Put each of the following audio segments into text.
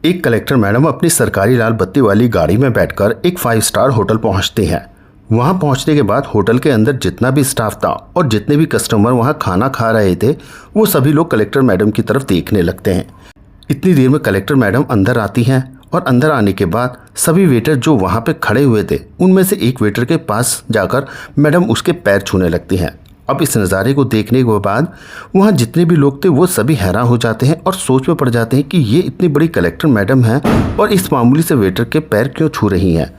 एक collector madam अपनी सरकारी लाल बत्ती वाली गाड़ी में बैठकर एक 5 स्टार होटल पहुंचती हैं। वहां पहुंचने के बाद होटल के अंदर जितना भी स्टाफ था और जितने भी कस्टमर वहां खाना खा रहे थे वो सभी लोग कलेक्टर मैडम की तरफ देखने लगते हैं। इतनी देर में कलेक्टर मैडम अंदर आती हैं और अंदर आने के बाद सभी वेटर जो वहाँ पे खड़े हुए थे उनमें से एक वेटर के पास जाकर मैडम उसके पैर छूने लगती हैं। अब इस नज़ारे को देखने के बाद वहाँ जितने भी लोग थे वो सभी हैरान हो जाते हैं और सोच में पड़ जाते हैं कि ये इतनी बड़ी कलेक्टर मैडम हैं और इस मामूली से वेटर के पैर क्यों छू रही हैं।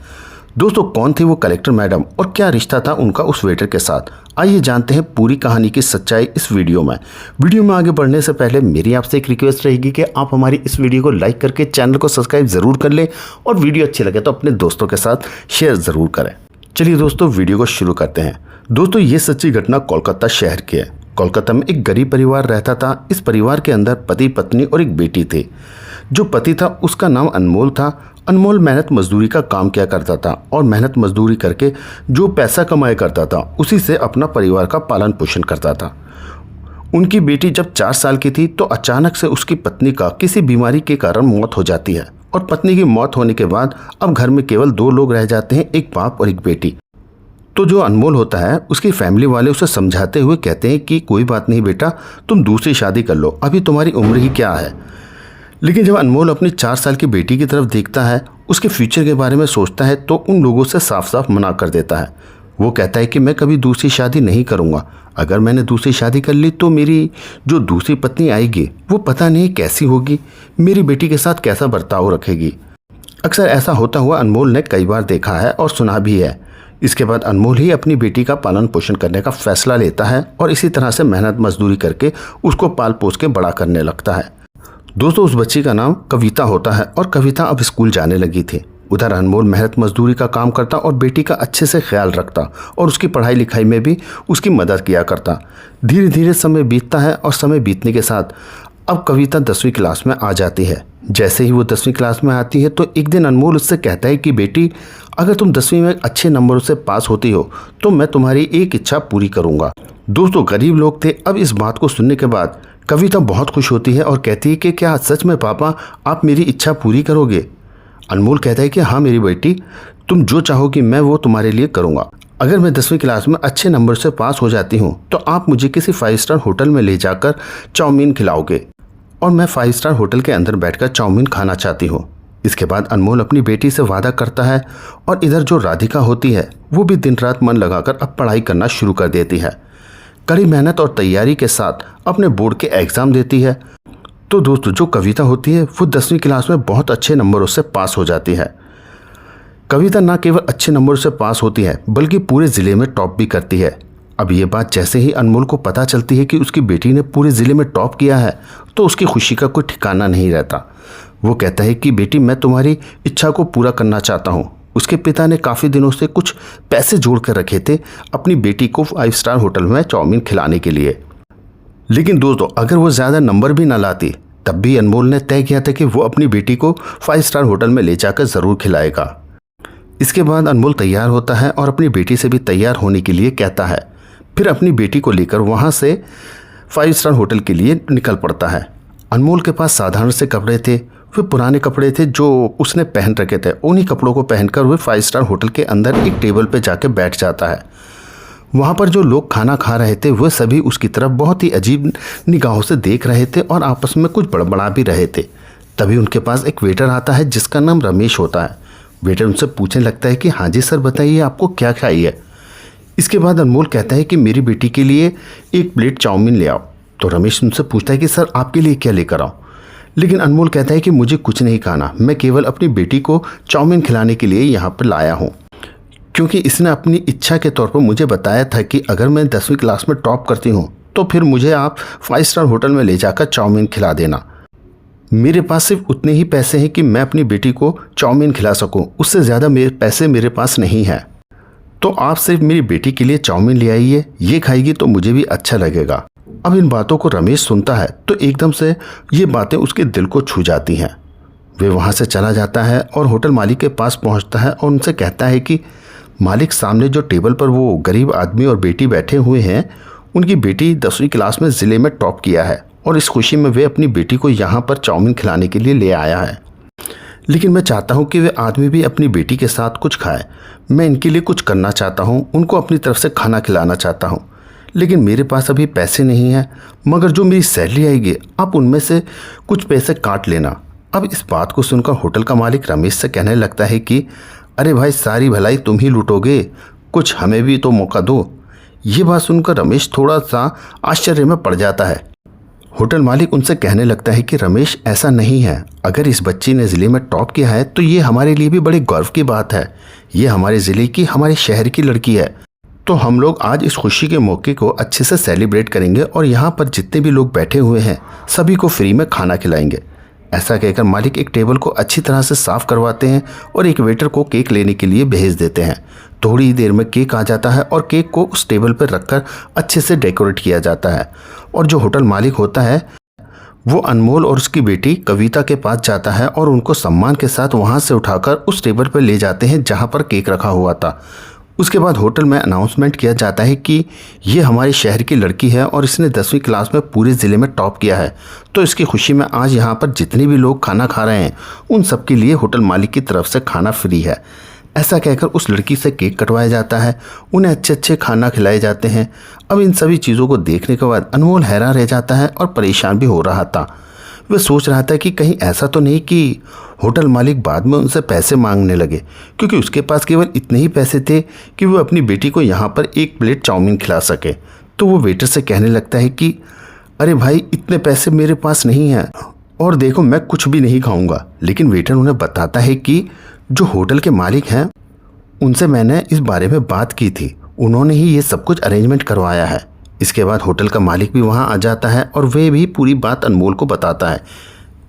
दोस्तों, कौन थी वो कलेक्टर मैडम और क्या रिश्ता था उनका उस वेटर के साथ, आइए जानते हैं पूरी कहानी की सच्चाई इस वीडियो में। वीडियो में आगे बढ़ने से पहले मेरी आपसे एक रिक्वेस्ट रहेगी कि आप हमारी इस वीडियो को लाइक करके चैनल को सब्सक्राइब ज़रूर कर लें और वीडियो अच्छी लगे तो अपने दोस्तों के साथ शेयर ज़रूर करें। चलिए दोस्तों, वीडियो को शुरू करते हैं। दोस्तों, ये सच्ची घटना कोलकाता शहर की है। कोलकाता में एक गरीब परिवार रहता था। इस परिवार के अंदर पति पत्नी और एक बेटी थी। जो पति था उसका नाम अनमोल था। अनमोल मेहनत मजदूरी का काम किया करता था और मेहनत मजदूरी करके जो पैसा कमाया करता था उसी से अपना परिवार का पालन पोषण करता था। उनकी बेटी जब 4 साल की थी तो अचानक से उसकी पत्नी का किसी बीमारी के कारण मौत हो जाती है और पत्नी की मौत होने के बाद अब घर में केवल 2 लोग रह जाते हैं, एक बाप और एक बेटी। तो जो अनमोल होता है उसकी फैमिली वाले उसे समझाते हुए कहते हैं कि कोई बात नहीं बेटा, तुम दूसरी शादी कर लो, अभी तुम्हारी उम्र ही क्या है। लेकिन जब अनमोल अपनी 4 साल की बेटी की तरफ देखता है, उसके फ्यूचर के बारे में सोचता है तो उन लोगों से साफ साफ मना कर देता है। वो कहता है कि मैं कभी दूसरी शादी नहीं करूँगा। अगर मैंने दूसरी शादी कर ली तो मेरी जो दूसरी पत्नी आएगी वो पता नहीं कैसी होगी, मेरी बेटी के साथ कैसा बर्ताव रखेगी। अक्सर ऐसा होता हुआ अनमोल ने कई बार देखा है और सुना भी है। इसके बाद अनमोल ही अपनी बेटी का पालन पोषण करने का फैसला लेता है और इसी तरह से मेहनत मजदूरी करके उसको पाल पोस के बड़ा करने लगता है। दोस्तों, उस बच्ची का नाम कविता होता है और कविता अब स्कूल जाने लगी थी। उधर अनमोल मेहनत मजदूरी का काम करता और बेटी का अच्छे से ख्याल रखता और उसकी पढ़ाई लिखाई में भी उसकी मदद किया करता। धीरे धीरे समय बीतता है और समय बीतने के साथ अब कविता 10वीं क्लास में आ जाती है। जैसे ही वो 10वीं क्लास में आती है तो एक दिन अनमोल उससे कहता है कि बेटी, अगर तुम 10वीं में अच्छे नंबरों से पास होती हो तो मैं तुम्हारी एक इच्छा पूरी करूँगा। दोस्तों, गरीब लोग थे। अब इस बात को सुनने के बाद कविता बहुत खुश होती है और कहती है कि क्या सच में पापा आप मेरी इच्छा पूरी करोगे। अनमोल कहता है कि हाँ मेरी बेटी, तुम जो चाहोगी मैं वो तुम्हारे लिए करूँगा। अगर मैं 10वीं क्लास में अच्छे नंबर से पास हो जाती हूँ तो आप मुझे किसी 5 स्टार होटल में ले जाकर चाउमीन खिलाओगे और मैं 5 स्टार होटल के अंदर बैठकर चाउमीन खाना चाहती हूँ। इसके बाद अनमोल अपनी बेटी से वादा करता है और इधर जो राधिका होती है वो भी दिन रात मन लगाकर अब पढ़ाई करना शुरू कर देती है। कड़ी मेहनत और तैयारी के साथ अपने बोर्ड के एग्ज़ाम देती है। तो दोस्तों, जो कविता होती है वो 10वीं क्लास में बहुत अच्छे नंबरों से पास हो जाती है। कविता ना केवल अच्छे नंबरों से पास होती है बल्कि पूरे ज़िले में टॉप भी करती है। अब ये बात जैसे ही अनमोल को पता चलती है कि उसकी बेटी ने पूरे ज़िले में टॉप किया है तो उसकी खुशी का कोई ठिकाना नहीं रहता। वो कहता है कि बेटी, मैं तुम्हारी इच्छा को पूरा करना चाहता हूँ। उसके पिता ने काफ़ी दिनों से कुछ पैसे जोड़ कर रखे थे अपनी बेटी को 5 स्टार होटल में चाउमीन खिलाने के लिए। लेकिन दोस्तों, अगर वो ज़्यादा नंबर भी ना लाती तब भी अनमोल ने तय किया था कि वो अपनी बेटी को 5 स्टार होटल में ले जाकर ज़रूर खिलाएगा। इसके बाद अनमोल तैयार होता है और अपनी बेटी से भी तैयार होने के लिए कहता है। फिर अपनी बेटी को लेकर वहाँ से 5 स्टार होटल के लिए निकल पड़ता है। अनमोल के पास साधारण से कपड़े थे, वे पुराने कपड़े थे जो उसने पहन रखे थे। उन्हीं कपड़ों को पहनकर वह 5 स्टार होटल के अंदर एक टेबल पर जाकर बैठ जाता है। वहाँ पर जो लोग खाना खा रहे थे वह सभी उसकी तरफ बहुत ही अजीब निगाहों से देख रहे थे और आपस में कुछ बड़बड़ा भी रहे थे। तभी उनके पास एक वेटर आता है जिसका नाम रमेश होता है। वेटर उनसे पूछने लगता है कि हाँ जी सर, बताइए आपको क्या चाहिए। इसके बाद अनमोल कहता है कि मेरी बेटी के लिए 1 प्लेट चाउमीन ले आओ। तो रमेश उनसे पूछता है कि सर आपके लिए क्या लेकर आऊँ। लेकिन अनमोल कहता है कि मुझे कुछ नहीं खाना, मैं केवल अपनी बेटी को चाउमीन खिलाने के लिए यहाँ पर लाया हूँ, क्योंकि इसने अपनी इच्छा के तौर पर मुझे बताया था कि अगर मैं 10वीं क्लास में टॉप करती हूँ तो फिर मुझे आप 5 स्टार होटल में ले जाकर चाउमीन खिला देना। मेरे पास सिर्फ उतने ही पैसे हैं कि मैं अपनी बेटी को चाउमीन खिला सकूँ, उससे ज़्यादा पैसे मेरे पास नहीं हैं। तो आप सिर्फ मेरी बेटी के लिए चाउमीन ले आइए, ये खाएगी तो मुझे भी अच्छा लगेगा। अब इन बातों को रमेश सुनता है तो एकदम से ये बातें उसके दिल को छू जाती हैं। वे वहाँ से चला जाता है और होटल मालिक के पास पहुँचता है और उनसे कहता है कि मालिक, सामने जो टेबल पर वो गरीब आदमी और बेटी बैठे हुए हैं, उनकी बेटी 10वीं क्लास में ज़िले में टॉप किया है और इस खुशी में वे अपनी बेटी को यहाँ पर चाउमीन खिलाने के लिए ले आया है। लेकिन मैं चाहता हूँ कि वे आदमी भी अपनी बेटी के साथ कुछ खाए। मैं इनके लिए कुछ करना चाहता हूँ, उनको अपनी तरफ से खाना खिलाना चाहता हूँ, लेकिन मेरे पास अभी पैसे नहीं हैं। मगर जो मेरी सैलरी आएगी आप उनमें से कुछ पैसे काट लेना। अब इस बात को सुनकर होटल का मालिक रमेश से कहने लगता है कि अरे भाई, सारी भलाई तुम ही लूटोगे, कुछ हमें भी तो मौका दो। ये बात सुनकर रमेश थोड़ा सा आश्चर्य में पड़ जाता है। होटल मालिक उनसे कहने लगता है कि रमेश, ऐसा नहीं है। अगर इस बच्ची ने ज़िले में टॉप किया है तो ये हमारे लिए भी बड़े गर्व की बात है। ये हमारे ज़िले की, हमारे शहर की लड़की है। तो हम लोग आज इस खुशी के मौके को अच्छे से सेलिब्रेट करेंगे और यहाँ पर जितने भी लोग बैठे हुए हैं सभी को फ्री में खाना खिलाएंगे। ऐसा कहकर मालिक एक टेबल को अच्छी तरह से साफ़ करवाते हैं और एक वेटर को केक लेने के लिए भेज देते हैं। थोड़ी ही देर में केक आ जाता है और केक को उस टेबल पर रखकर अच्छे से डेकोरेट किया जाता है। और जो होटल मालिक होता है वो अनमोल और उसकी बेटी कविता के पास जाता है और उनको सम्मान के साथ वहाँ से उठाकर उस टेबल पर ले जाते हैं जहाँ पर केक रखा हुआ था। उसके बाद होटल में अनाउंसमेंट किया जाता है कि ये हमारे शहर की लड़की है और इसने 10वीं क्लास में पूरे ज़िले में टॉप किया है। तो इसकी खुशी में आज यहाँ पर जितने भी लोग खाना खा रहे हैं उन सब के लिए होटल मालिक की तरफ से खाना फ्री है। ऐसा कहकर उस लड़की से केक कटवाया जाता है, उन्हें अच्छे अच्छे खाना खिलाए जाते हैं। अब इन सभी चीज़ों को देखने के बाद अनमोल हैरान रह जाता है और परेशान भी हो रहा था। वह सोच रहा था कि कहीं ऐसा तो नहीं कि होटल मालिक बाद में उनसे पैसे मांगने लगे, क्योंकि उसके पास केवल इतने ही पैसे थे कि वो अपनी बेटी को यहाँ पर एक प्लेट चाउमीन खिला सके। तो वो वेटर से कहने लगता है कि अरे भाई, इतने पैसे मेरे पास नहीं हैं और देखो मैं कुछ भी नहीं खाऊंगा। लेकिन वेटर उन्हें बताता है कि जो होटल के मालिक हैं उनसे मैंने इस बारे में बात की थी, उन्होंने ही ये सब कुछ अरेंजमेंट करवाया है। इसके बाद होटल का मालिक भी वहाँ आ जाता है और वे भी पूरी बात अनमोल को बताता है।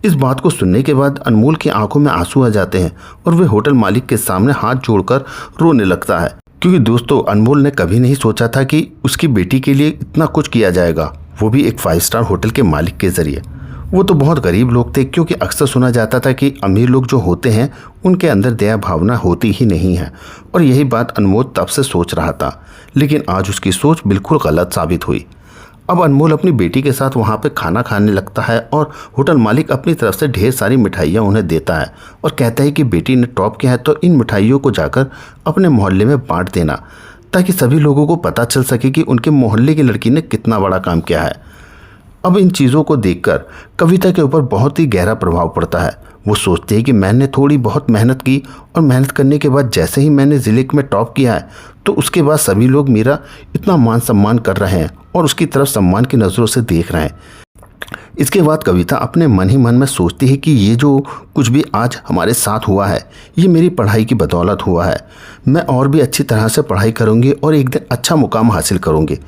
इस बात को सुनने के बाद अनमोल की आंखों में आंसू आ जाते हैं और वे होटल मालिक के सामने हाथ जोड़कर रोने लगता है, क्योंकि दोस्तों अनमोल ने कभी नहीं सोचा था कि उसकी बेटी के लिए इतना कुछ किया जाएगा, वो भी एक 5 स्टार होटल के मालिक के ज़रिए। वो तो बहुत गरीब लोग थे, क्योंकि अक्सर सुना जाता था कि अमीर लोग जो होते हैं उनके अंदर दया भावना होती ही नहीं है। और यही बात अनमोल तब से सोच रहा था, लेकिन आज उसकी सोच बिल्कुल गलत साबित हुई। अब अनमोल अपनी बेटी के साथ वहाँ पे खाना खाने लगता है और होटल मालिक अपनी तरफ से ढेर सारी मिठाइयाँ उन्हें देता है और कहता है कि बेटी ने टॉप किया है तो इन मिठाइयों को जाकर अपने मोहल्ले में बांट देना, ताकि सभी लोगों को पता चल सके कि उनके मोहल्ले की लड़की ने कितना बड़ा काम किया है। अब इन चीज़ों को देखकर कविता के ऊपर बहुत ही गहरा प्रभाव पड़ता है। वो सोचती है कि मैंने थोड़ी बहुत मेहनत की और मेहनत करने के बाद जैसे ही मैंने ज़िले में टॉप किया है तो उसके बाद सभी लोग मेरा इतना मान सम्मान कर रहे हैं और उसकी तरफ सम्मान की नज़रों से देख रहे हैं। इसके बाद कविता अपने मन ही मन में सोचती है कि ये जो कुछ भी आज हमारे साथ हुआ है ये मेरी पढ़ाई की बदौलत हुआ है। मैं और भी अच्छी तरह से पढ़ाई करूँगी और एक दिन अच्छा मुकाम हासिल करूँगी।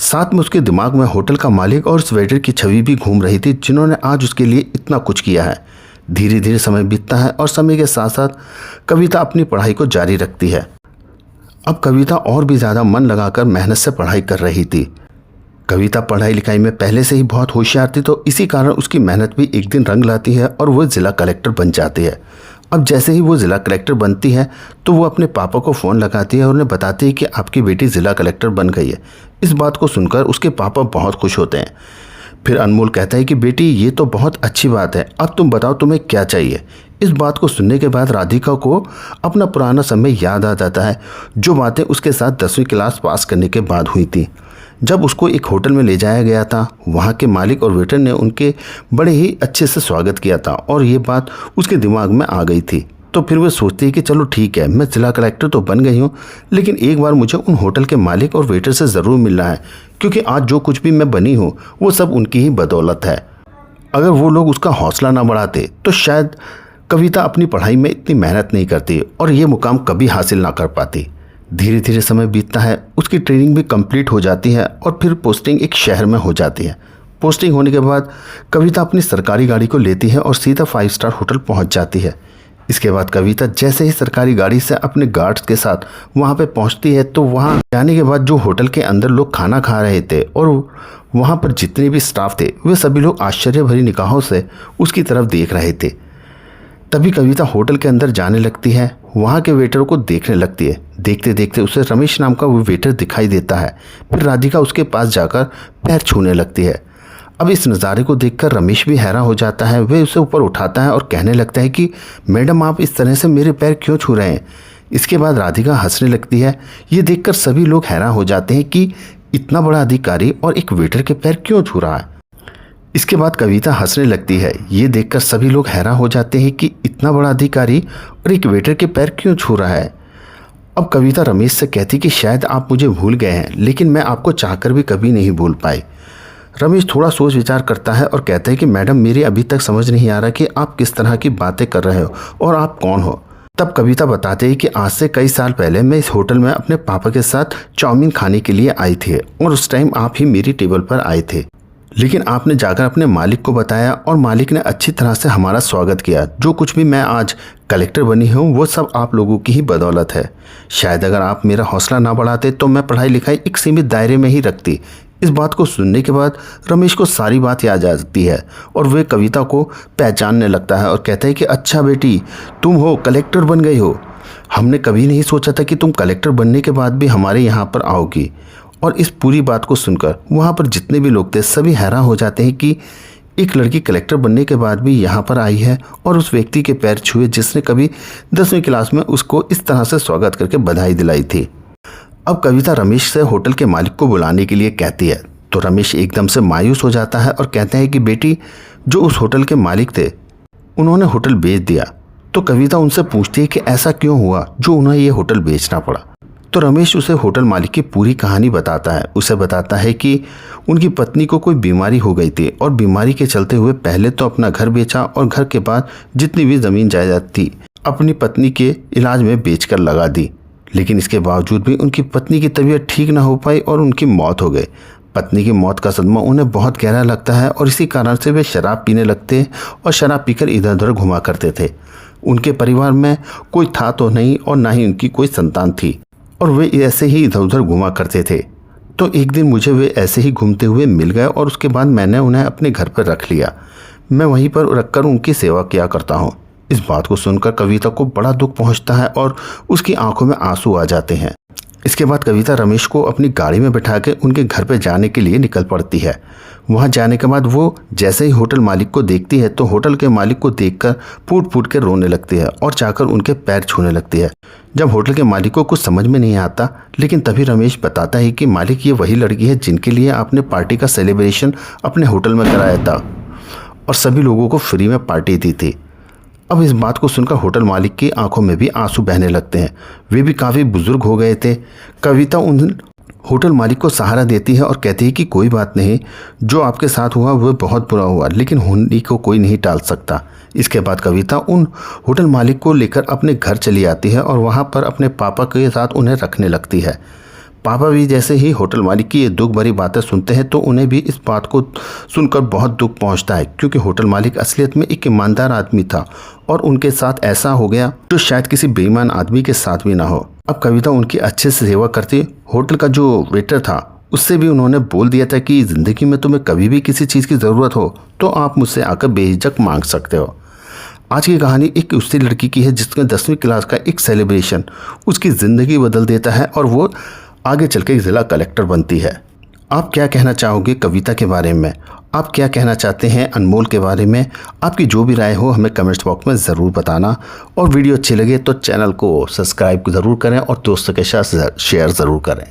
साथ में उसके दिमाग में होटल का मालिक और उस वेटर की छवि भी घूम रही थी, जिन्होंने आज उसके लिए इतना कुछ किया है। धीरे धीरे समय बीतता है और समय के साथ साथ कविता अपनी पढ़ाई को जारी रखती है। अब कविता और भी ज़्यादा मन लगाकर मेहनत से पढ़ाई कर रही थी। कविता पढ़ाई लिखाई में पहले से ही बहुत होशियार थी, तो इसी कारण उसकी मेहनत भी एक दिन रंग लाती है और वो ज़िला कलेक्टर बन जाती है। अब जैसे ही वो ज़िला कलेक्टर बनती है तो वो अपने पापा को फ़ोन लगाती है और उन्हें बताती है कि आपकी बेटी ज़िला कलेक्टर बन गई है। इस बात को सुनकर उसके पापा बहुत खुश होते हैं। फिर अनमोल कहता है कि बेटी ये तो बहुत अच्छी बात है, अब तुम बताओ तुम्हें क्या चाहिए। इस बात को सुनने के बाद राधिका को अपना पुराना समय याद आ जाता है, जो बातें उसके साथ 10वीं क्लास पास करने के बाद हुई थी। जब उसको एक होटल में ले जाया गया था, वहाँ के मालिक और वेटर ने उनके बड़े ही अच्छे से स्वागत किया था और ये बात उसके दिमाग में आ गई थी। तो फिर वह सोचती है कि चलो ठीक है, मैं ज़िला कलेक्टर तो बन गई हूँ, लेकिन एक बार मुझे उन होटल के मालिक और वेटर से ज़रूर मिलना है, क्योंकि आज जो कुछ भी मैं बनी हूँ वो सब उनकी ही बदौलत है। अगर वो लोग उसका हौसला ना बढ़ाते तो शायद कविता अपनी पढ़ाई में इतनी मेहनत नहीं करती और ये मुकाम कभी हासिल ना कर पाती। धीरे धीरे समय बीतता है, उसकी ट्रेनिंग भी कंप्लीट हो जाती है और फिर पोस्टिंग एक शहर में हो जाती है। पोस्टिंग होने के बाद कविता अपनी सरकारी गाड़ी को लेती है और सीधा 5 स्टार होटल पहुंच जाती है। इसके बाद कविता जैसे ही सरकारी गाड़ी से अपने गार्ड्स के साथ वहां पे पहुंचती है तो वहां जाने के बाद जो होटल के अंदर लोग खाना खा रहे थे और वहां पर जितने भी स्टाफ थे वे सभी लोग आश्चर्य भरी निगाहों से उसकी तरफ देख रहे थे। तभी कविता होटल के अंदर जाने लगती है, वहाँ के वेटर को देखने लगती है। देखते देखते उसे रमेश नाम का वो वेटर दिखाई देता है। फिर राधिका उसके पास जाकर पैर छूने लगती है। अब इस नज़ारे को देखकर रमेश भी हैरान हो जाता है। वह उसे ऊपर उठाता है और कहने लगता है कि मैडम आप इस तरह से मेरे पैर क्यों छू रहे हैं। इसके बाद राधिका हंसने लगती है। ये देखकर सभी लोग हैरान हो जाते हैं कि इतना बड़ा अधिकारी और एक वेटर के पैर क्यों छू रहा है। इसके बाद कविता हंसने लगती है। ये देखकर सभी लोग हैरान हो जाते हैं कि इतना बड़ा अधिकारी और एक वेटर के पैर क्यों छू रहा है। अब कविता रमेश से कहती कि शायद आप मुझे भूल गए हैं, लेकिन मैं आपको चाहकर भी कभी नहीं भूल पाई। रमेश थोड़ा सोच विचार करता है और कहता है कि मैडम मेरे अभी तक समझ नहीं आ रहा कि आप किस तरह की बातें कर रहे हो और आप कौन हो। तब कविता बताते हैं कि आज से कई साल पहले मैं इस होटल में अपने पापा के साथ चाउमीन खाने के लिए आई थी और उस टाइम आप ही मेरी टेबल पर आए थे, लेकिन आपने जाकर अपने मालिक को बताया और मालिक ने अच्छी तरह से हमारा स्वागत किया। जो कुछ भी मैं आज कलेक्टर बनी हूँ वो सब आप लोगों की ही बदौलत है। शायद अगर आप मेरा हौसला ना बढ़ाते तो मैं पढ़ाई लिखाई एक सीमित दायरे में ही रखती। इस बात को सुनने के बाद रमेश को सारी बात याद आ जाती है और वे कविता को पहचानने लगता है और कहता है कि अच्छा बेटी तुम हो, कलेक्टर बन गई हो। हमने कभी नहीं सोचा था कि तुम कलेक्टर बनने के बाद भी हमारे यहाँ पर आओगी। और इस पूरी बात को सुनकर वहाँ पर जितने भी लोग थे सभी हैरान हो जाते हैं कि एक लड़की कलेक्टर बनने के बाद भी यहाँ पर आई है और उस व्यक्ति के पैर छुए जिसने कभी 10वीं क्लास में उसको इस तरह से स्वागत करके बधाई दिलाई थी। अब कविता रमेश से होटल के मालिक को बुलाने के लिए कहती है तो रमेश एकदम से मायूस हो जाता है और कहते हैं कि बेटी जो उस होटल के मालिक थे उन्होंने होटल बेच दिया। तो कविता उनसे पूछती है कि ऐसा क्यों हुआ जो उन्हें ये होटल बेचना पड़ा। तो रमेश उसे होटल मालिक की पूरी कहानी बताता है। उसे बताता है कि उनकी पत्नी को कोई बीमारी हो गई थी और बीमारी के चलते हुए पहले तो अपना घर बेचा और घर के बाद जितनी भी ज़मीन जायदाद थी अपनी पत्नी के इलाज में बेचकर लगा दी। लेकिन इसके बावजूद भी उनकी पत्नी की तबीयत ठीक ना हो पाई और उनकी मौत हो गई। पत्नी की मौत का सदमा उन्हें बहुत गहरा लगता है और इसी कारण से वे शराब पीने लगते और शराब पीकर इधर उधर घुमा करते थे। उनके परिवार में कोई था तो नहीं और ना ही उनकी कोई संतान थी और वे ऐसे ही इधर उधर घुमा करते थे। तो एक दिन मुझे वे ऐसे ही घूमते हुए मिल गए और उसके बाद मैंने उन्हें अपने घर पर रख लिया। मैं वहीं पर रखकर उनकी सेवा किया करता हूँ। इस बात को सुनकर कविता को बड़ा दुख पहुँचता है और उसकी आंखों में आंसू आ जाते हैं। इसके बाद कविता रमेश को अपनी गाड़ी में बिठा के उनके घर पर जाने के लिए निकल पड़ती है। वहाँ जाने के बाद वो जैसे ही होटल मालिक को देखती है तो होटल के मालिक को देखकर फूट फूट के रोने लगती है और जाकर उनके पैर छूने लगती है। जब होटल के मालिक को कुछ समझ में नहीं आता, लेकिन तभी रमेश बताता है कि मालिक ये वही लड़की है जिनके लिए आपने पार्टी का सेलिब्रेशन अपने होटल में कराया था और सभी लोगों को फ्री में पार्टी दी थी। अब इस बात को सुनकर होटल मालिक की आंखों में भी आंसू बहने लगते हैं। वे भी काफ़ी बुजुर्ग हो गए थे। कविता उन होटल मालिक को सहारा देती है और कहती है कि कोई बात नहीं, जो आपके साथ हुआ वह बहुत बुरा हुआ, लेकिन होली को कोई नहीं टाल सकता। इसके बाद कविता उन होटल मालिक को लेकर अपने घर चली आती है और वहाँ पर अपने पापा के साथ उन्हें रखने लगती है। पापा भी जैसे ही होटल मालिक की ये दुख भरी बातें सुनते हैं तो उन्हें भी इस बात को सुनकर बहुत दुख पहुंचता है, क्योंकि होटल मालिक असलियत में एक ईमानदार आदमी था और उनके साथ ऐसा हो गया जो शायद किसी बेईमान आदमी के साथ भी ना हो। अब कविता उनकी अच्छे से सेवा करती। होटल का जो वेटर था उससे भी उन्होंने बोल दिया था कि ज़िंदगी में तुम्हें कभी भी किसी चीज़ की ज़रूरत हो तो आप मुझसे आकर बेहिचक मांग सकते हो। आज की कहानी एक उसी लड़की की है जिसने 10वीं क्लास का एक सेलिब्रेशन उसकी ज़िंदगी बदल देता है और वो आगे चल के ज़िला कलेक्टर बनती है। आप क्या कहना चाहोगे कविता के बारे में? आप क्या कहना चाहते हैं अनमोल के बारे में? आपकी जो भी राय हो हमें कमेंट्स बॉक्स में ज़रूर बताना और वीडियो अच्छी लगे तो चैनल को सब्सक्राइब ज़रूर करें और दोस्तों के साथ शेयर ज़रूर करें।